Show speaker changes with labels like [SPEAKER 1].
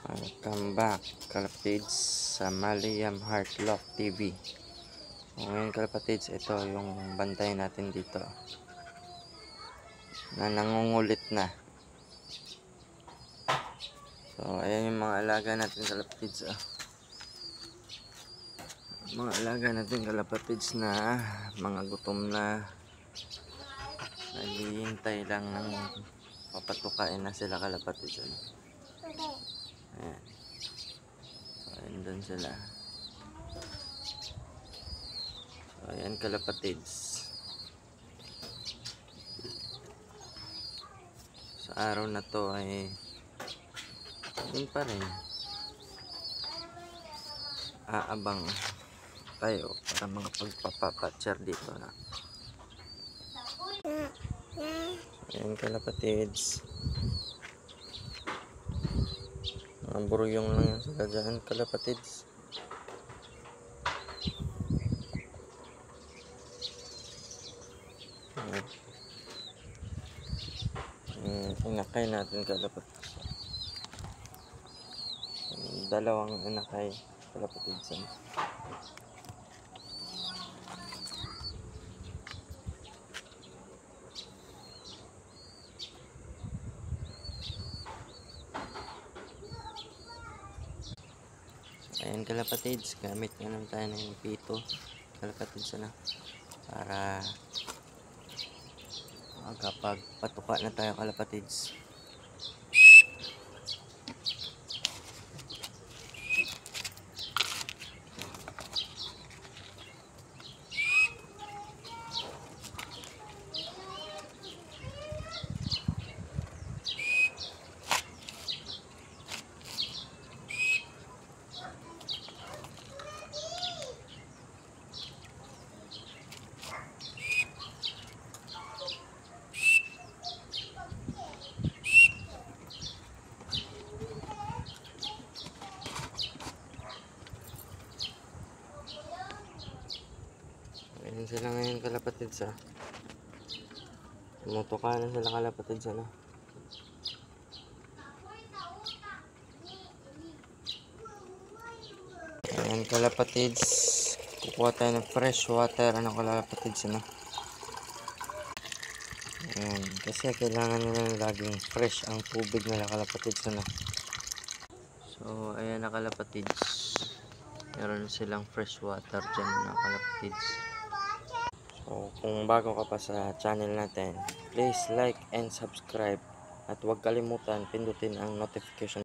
[SPEAKER 1] Welcome back kalapatids sa Maliam Heartlock TV. Ngayon kalapatids, ito yung bantay natin dito na nangungulit na. So ayan yung mga alaga natin kalapatids. Mga alaga natin kalapatids na mga gutom na, naghihintay lang ng papatukain na sila kalapatids. Ayan. So ayan dun sila. So ayan kalapatids. Sa araw na to ay yun pa rin, aabang tayo para mga pagpapapatcher dito na. Ayan kalapatids, mga buruyong lang yung sila dyan kalapatids. Inakay natin kalapatids, dalawang inakay kalapatids. Ayan kalapatids, gamit nga lang tayo ng pito kalapatids para kapag patuka na tayo kalapatids. Ayan sila ngayon kalapatids. Tumutuka na sila kalapatids. Ayan kalapatids, kukuha tayo ng fresh water kalapatids. Ayan, kasi kailangan nila laging fresh ang tubig nila kalapatids. So ayan na kalapatids, meron silang fresh water dyan kalapatids. So kung bago ka pa sa channel natin, please like and subscribe at huwag kalimutan pindutin ang notification